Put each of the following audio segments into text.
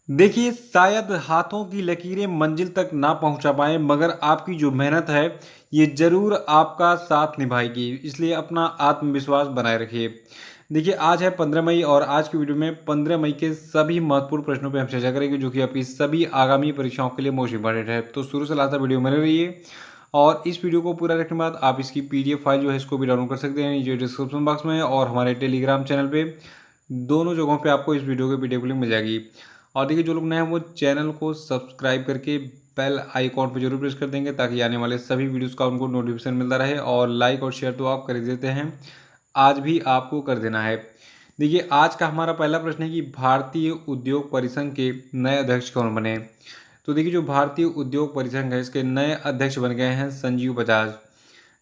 देखिए, शायद हाथों की लकीरें मंजिल तक ना पहुंचा पाएँ, मगर आपकी जो मेहनत है, ये ज़रूर आपका साथ निभाएगी। इसलिए अपना आत्मविश्वास बनाए रखिए। देखिए, आज है 15 मई और आज की वीडियो में 15 मई के सभी महत्वपूर्ण प्रश्नों पे हम चर्चा करेंगे, जो कि आपकी सभी आगामी परीक्षाओं के लिए मोस्ट इम्पोर्टेंट है। तो शुरू से लास्ट तक वीडियो बने रहिए और इस वीडियो को पूरा देखने के बाद आप इसकी पीडीएफ फाइल जो है, इसको भी डाउनलोड कर सकते हैं। नीचे डिस्क्रिप्शन बॉक्स में और हमारे टेलीग्राम चैनल पे, दोनों जगहों पे आपको इस वीडियो की पीडीएफ लिंक मिल जाएगी। और देखिए, जो लोग नए हैं वो चैनल को सब्सक्राइब करके बेल आइकॉन पर जरूर प्रेस कर देंगे, ताकि आने वाले सभी वीडियोस का उनको नोटिफिकेशन मिलता रहे। और लाइक और शेयर तो आप कर ही देते हैं, आज भी आपको कर देना है। देखिए, आज का हमारा पहला प्रश्न है कि भारतीय उद्योग परिसंघ के नए अध्यक्ष कौन बने। तो देखिए, जो भारतीय उद्योग परिसंघ है, इसके नए अध्यक्ष बन गए हैं संजीव बजाज।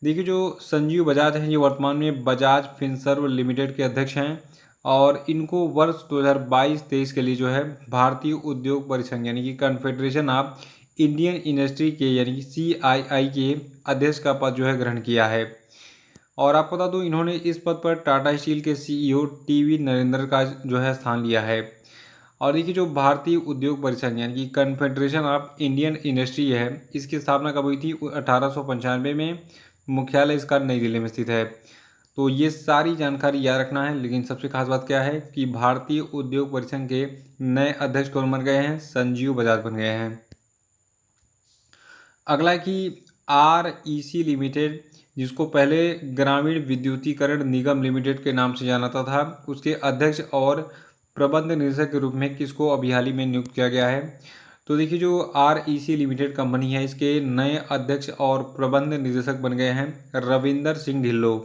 देखिए, जो संजीव बजाज हैं, ये वर्तमान में बजाज फिनसर्व लिमिटेड के अध्यक्ष हैं और इनको वर्ष 2022-23 के लिए जो है भारतीय उद्योग परिसंघ यानी कि कन्फेडरेशन ऑफ इंडियन इंडस्ट्री के यानी कि CII के अध्यक्ष का पद जो है ग्रहण किया है। और आपको बता दूं, इन्होंने इस पद पर टाटा स्टील के CEO टीवी नरेंद्र का जो है स्थान लिया है। और देखिए, जो भारतीय उद्योग परिसंघ यानी कि कन्फेडरेशन ऑफ इंडियन इंडस्ट्री है, इसकी स्थापना कब हुई थी? 1895 में। मुख्यालय इसका नई दिल्ली में स्थित है। तो ये सारी जानकारी याद रखना है, लेकिन सबसे खास बात क्या है कि भारतीय उद्योग परिसंघ के नए अध्यक्ष कौन बन गए हैं? संजीव बजाज बन गए हैं। अगला है कि REC लिमिटेड, जिसको पहले ग्रामीण विद्युतीकरण निगम लिमिटेड के नाम से जाना जाता था, उसके अध्यक्ष और प्रबंध निदेशक के रूप में किसको अभी हाल ही में नियुक्त किया गया है? तो देखिए, जो REC लिमिटेड कंपनी है, इसके नए अध्यक्ष और प्रबंध निदेशक बन गए हैं रविंदर सिंह ढिल्लों।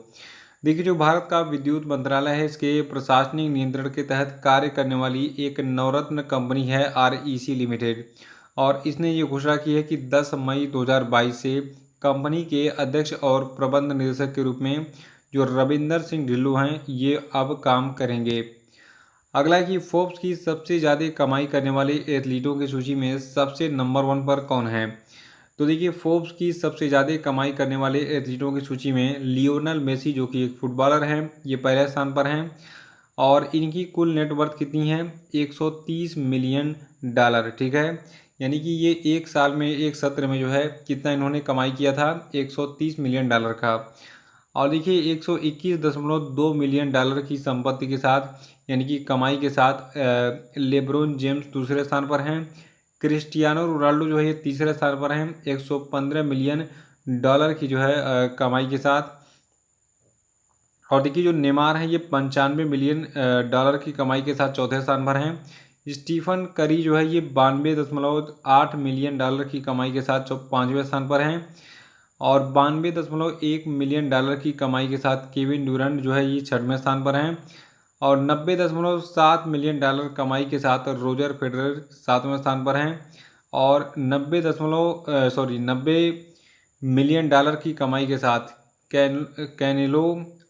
देखिए, जो भारत का विद्युत मंत्रालय है, इसके प्रशासनिक नियंत्रण के तहत कार्य करने वाली एक नवरत्न कंपनी है REC लिमिटेड। और इसने ये घोषणा की है कि 10 मई 2022 से कंपनी के अध्यक्ष और प्रबंध निदेशक के रूप में जो रविंदर सिंह ढिल्लों हैं, ये अब काम करेंगे। अगला है कि फोर्ब्स की सबसे ज़्यादा कमाई करने वाले एथलीटों की सूची में सबसे नंबर 1 पर कौन है? तो देखिए, फोर्ब्स की सबसे ज़्यादा कमाई करने वाले एथलीटों की सूची में लियोनल मेसी, जो कि एक फुटबॉलर हैं, ये पहले स्थान पर हैं। और इनकी कुल नेटवर्थ कितनी है? 130 मिलियन डॉलर। ठीक है, यानी कि ये एक साल में, एक सत्र में जो है कितना इन्होंने कमाई किया था? 130 मिलियन डॉलर का। और देखिए, 121.2 मिलियन डॉलर की संपत्ति के साथ यानी कि कमाई के साथ लेब्रोन जेम्स दूसरे स्थान पर हैं। क्रिस्टियानो रोनाल्डो जो है ये तीसरे स्थान पर हैं 115 मिलियन डॉलर की जो है कमाई के साथ। और देखिए, जो नेमार है ये 95 मिलियन डॉलर की कमाई के साथ चौथे स्थान पर हैं। स्टीफन करी जो है ये 92.8 मिलियन डॉलर की कमाई के साथ 5वें स्थान पर हैं। और 92.1 मिलियन डॉलर की कमाई के साथ केविन ड्यूरेंट जो है ये 6वें स्थान पर हैं। और 90.7 मिलियन डॉलर कमाई के साथ रोजर फेडरर 7वें स्थान पर हैं। और 90 मिलियन डॉलर की कमाई के साथ कैनेलो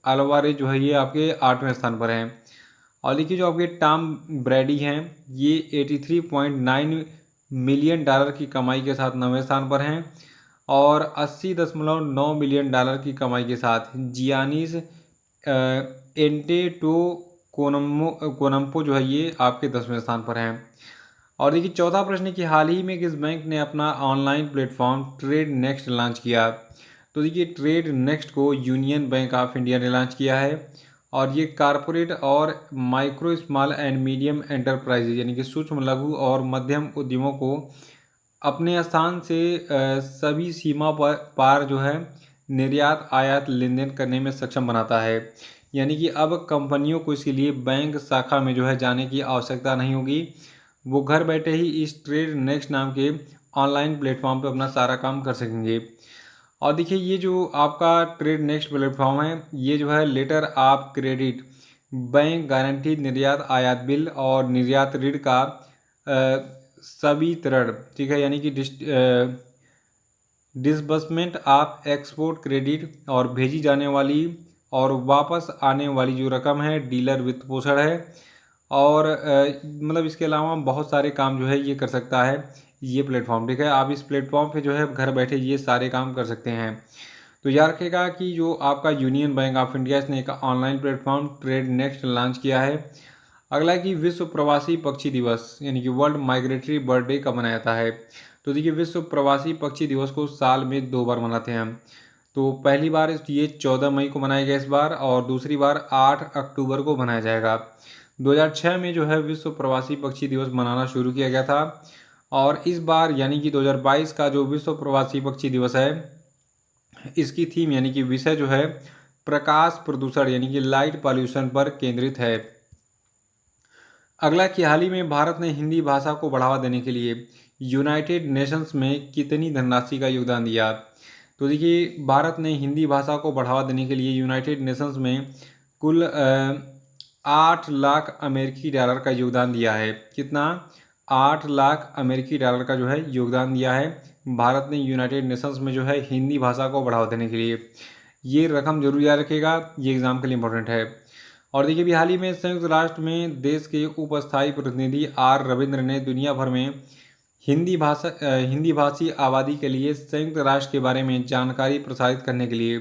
अल्वारेज जो है ये आपके 8वें स्थान पर हैं। और देखिए, जो आपके टॉम ब्रैडी हैं, ये 83.9 मिलियन डॉलर की कमाई के साथ 9वें स्थान पर हैं। और 80.9 मिलियन डॉलर की कमाई के साथ जियानिस एंटेटो कोनम्पो जो है ये आपके 10वें स्थान पर हैं। और देखिए, चौथा प्रश्न है कि हाल ही में किस बैंक ने अपना online platform trade next launch किया? तो देखिए, ट्रेड नेक्स्ट को यूनियन बैंक ऑफ इंडिया ने लॉन्च किया है। और ये कारपोरेट और micro small and medium enterprises यानी कि सूक्ष्म लघु और मध्यम उद्यमों को अपने स्थान से सभी सीमा पर पार जो है निर्यात आयात लेन देन करने में सक्षम बनाता है। यानी कि अब कंपनियों को इसके लिए बैंक शाखा में जो है जाने की आवश्यकता नहीं होगी। वो घर बैठे ही इस ट्रेड नेक्स्ट नाम के ऑनलाइन प्लेटफॉर्म पर अपना सारा काम कर सकेंगे। और देखिए, ये जो आपका ट्रेड नेक्स्ट प्लेटफॉर्म है, ये जो है letter of credit, bank guarantee, निर्यात आयात बिल और निर्यात ऋण का सवितरण, ठीक है, यानी कि डिसबर्समेंट ऑफ एक्सपोर्ट क्रेडिट और भेजी जाने वाली और वापस आने वाली जो रकम है डीलर वित्त पोषण है। और मतलब इसके अलावा बहुत सारे काम जो है ये कर सकता है ये प्लेटफॉर्म। ठीक है, आप इस प्लेटफॉर्म पे जो है घर बैठे ये सारे काम कर सकते हैं। तो याद रखिएगा कि जो आपका यूनियन बैंक ऑफ इंडिया, इसने एक online platform trade next launch किया है। अगला है कि विश्व प्रवासी पक्षी दिवस यानी कि वर्ल्ड माइग्रेटरी बर्ड डे कब मनाया जाता है। तो देखिए विश्व प्रवासी पक्षी दिवस को साल में 2 बार मनाते हैं हम। तो पहली बार ये 14 मई को मनाया गया इस बार, और दूसरी बार 8 अक्टूबर को मनाया जाएगा। 2006 में जो है विश्व प्रवासी पक्षी दिवस मनाना शुरू किया गया था, और इस बार यानी कि 2022 का जो विश्व प्रवासी पक्षी दिवस है, इसकी थीम यानी कि विषय जो है प्रकाश प्रदूषण यानी कि लाइट पॉल्यूशन पर केंद्रित है। अगला कि हाल ही में भारत ने हिंदी भाषा को बढ़ावा देने के लिए यूनाइटेड नेशंस में कितनी धनराशि का योगदान दिया। तो देखिए भारत ने हिंदी भाषा को बढ़ावा देने के लिए यूनाइटेड नेशंस में कुल 8 लाख अमेरिकी डॉलर का योगदान दिया है। कितना? 8 लाख अमेरिकी डॉलर का जो है योगदान दिया है भारत ने यूनाइटेड नेशंस में जो है हिंदी भाषा को बढ़ावा देने के लिए। ये रकम जरूर याद रखिएगा, ये एग्जाम के लिए इंपॉर्टेंट है। और देखिए अभी हाल ही में संयुक्त राष्ट्र में देश के उपस्थायी प्रतिनिधि आर रविंद्र ने दुनिया भर में हिंदी भाषी आबादी के लिए संयुक्त राष्ट्र के बारे में जानकारी प्रसारित करने के लिए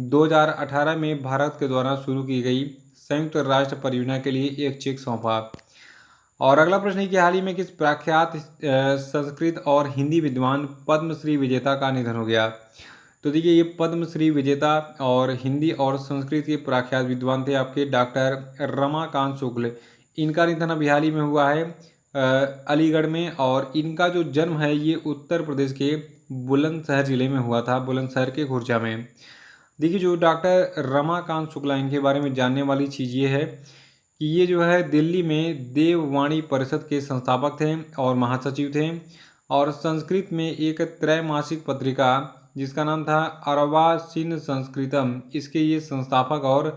2018 में भारत के द्वारा शुरू की गई संयुक्त राष्ट्र परियोजना के लिए एक चेक सौंपा। और अगला प्रश्न है कि हाल ही में किस प्रख्यात संस्कृत और हिंदी विद्वान पद्मश्री विजेता का निधन हो गया। तो देखिए ये पद्मश्री विजेता और हिंदी और संस्कृत के प्रख्यात विद्वान थे आपके डॉक्टर रमाकांत शुक्ल। इनका निधन अभी हाल ही में हुआ है अलीगढ़ में, और इनका जो जन्म है ये उत्तर प्रदेश के बुलंदशहर जिले में हुआ था, बुलंदशहर के खुर्जा में। देखिए जो डॉक्टर रमाकांत शुक्ला, इनके बारे में जानने वाली चीज़ ये है कि ये जो है दिल्ली में देववाणी परिषद के संस्थापक थे और महासचिव थे, और संस्कृत में एक त्रैमासिक पत्रिका जिसका नाम था अर्वाचीन संस्कृतम, इसके ये संस्थापक और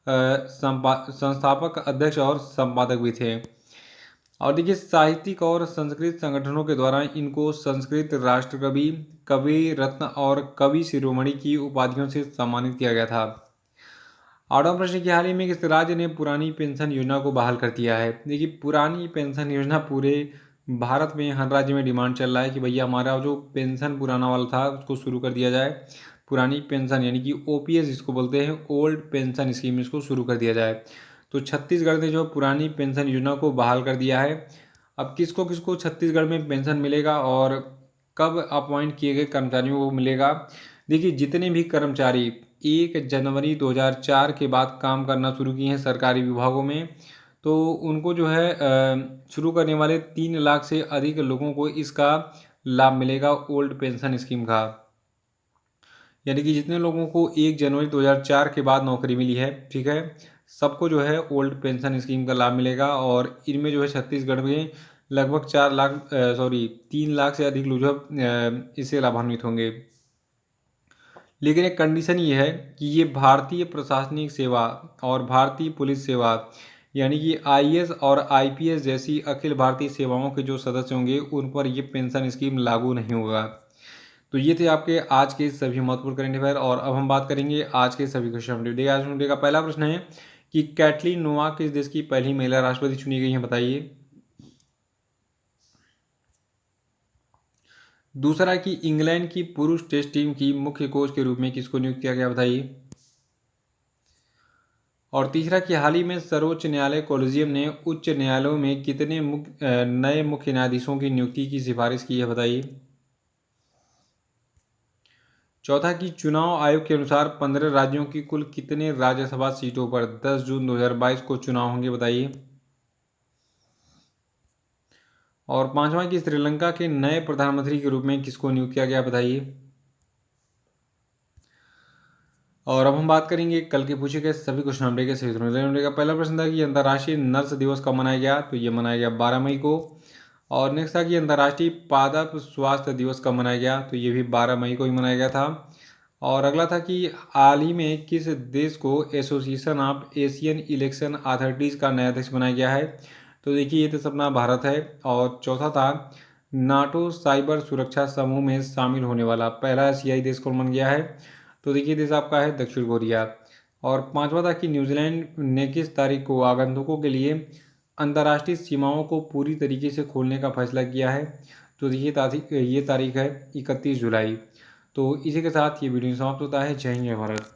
संस्थापक अध्यक्ष और संपादक भी थे। और देखिए साहित्यिक और संस्कृत संगठनों के द्वारा इनको संस्कृत राष्ट्रकवि, कवि रत्न और कवि शिरोमणि की उपाधियों से सम्मानित किया गया था। आठवां प्रश्न की हाल ही में किस राज्य ने पुरानी पेंशन योजना को बहाल कर दिया है। देखिए पुरानी पेंशन योजना पूरे भारत में हर राज्य में डिमांड चल रहा है कि भैया हमारा जो पेंशन पुराना वाला था उसको शुरू कर दिया जाए। पुरानी पेंशन यानी कि ओपीएस जिसको बोलते हैं, ओल्ड पेंशन स्कीम, इसको शुरू कर दिया जाए। तो छत्तीसगढ़ ने जो पुरानी पेंशन योजना को बहाल कर दिया है। अब किसको किसको छत्तीसगढ़ में पेंशन मिलेगा और कब अपॉइंट किए गए कर्मचारियों को मिलेगा। देखिए जितने भी कर्मचारी 1 जनवरी 2004 के बाद काम करना शुरू किए हैं सरकारी विभागों में, तो उनको जो है शुरू करने वाले 3 लाख से अधिक लोगों को इसका लाभ मिलेगा ओल्ड पेंशन स्कीम का। यानी कि जितने लोगों को 1 जनवरी 2004 के बाद नौकरी मिली है, ठीक है, सबको जो है ओल्ड पेंशन स्कीम का लाभ मिलेगा। और इनमें जो है छत्तीसगढ़ में लगभग 3 लाख से अधिक लोग जो इससे लाभान्वित होंगे। लेकिन एक कंडीशन ये है कि ये भारतीय प्रशासनिक सेवा और भारतीय पुलिस सेवा यानी कि आईएएस और आईपीएस जैसी अखिल भारतीय सेवाओं के जो सदस्य होंगे उन पर ये पेंशन स्कीम लागू नहीं होगा। तो ये थे आपके आज के सभी महत्वपूर्ण करंट अफेयर, और अब हम बात करेंगे आज के सभी क्वेश्चन अपडेट। आज अपडेट का पहला प्रश्न है कि कैटलीन नोवाक किस देश की पहली महिला राष्ट्रपति चुनी गई है, बताइए। दूसरा कि इंग्लैंड की पुरुष टेस्ट टीम की मुख्य कोच के रूप में किसको नियुक्त किया गया, बताइए। और तीसरा कि हाल ही में सर्वोच्च न्यायालय कोलेजियम ने उच्च न्यायालयों में कितने नए मुख्य न्यायाधीशों की नियुक्ति की सिफारिश की है, बताइए। चौथा कि चुनाव आयोग के अनुसार 15 राज्यों की कुल कितने राज्यसभा सीटों पर 10 जून 2022 को चुनाव होंगे, बताइए। और पांचवा कि श्रीलंका के नए प्रधानमंत्री के रूप में किसको नियुक्त किया गया, बताइए। और अब हम बात करेंगे कल के पूछे गए सभी क्वेश्चन अपडेट के सही उत्तर का। पहला प्रश्न था कि अंतर्राष्ट्रीय नर्स दिवस कब मनाया गया, तो ये मनाया गया 12 मई को। और नेक्स्ट था कि अंतर्राष्ट्रीय पादप स्वास्थ्य दिवस कब मनाया गया, तो ये भी 12 मई को ही मनाया गया था। और अगला था कि हाल ही में किस देश को association of Asian election authorities का नया अध्यक्ष बनाया गया है, तो देखिए ये देश अपना भारत है। और चौथा था नाटो साइबर सुरक्षा समूह में शामिल होने वाला पहला एशियाई देश कौन बन गया है, तो देखिए देश आपका है दक्षिण कोरिया। और पांचवा था कि न्यूजीलैंड ने किस तारीख को आगंतुकों के लिए अंतर्राष्ट्रीय सीमाओं को पूरी तरीके से खोलने का फैसला किया है, तो देखिए ये तारीख है 31 जुलाई। तो इसी के साथ ये वीडियो समाप्त होता है। जय हिंद, जय भारत।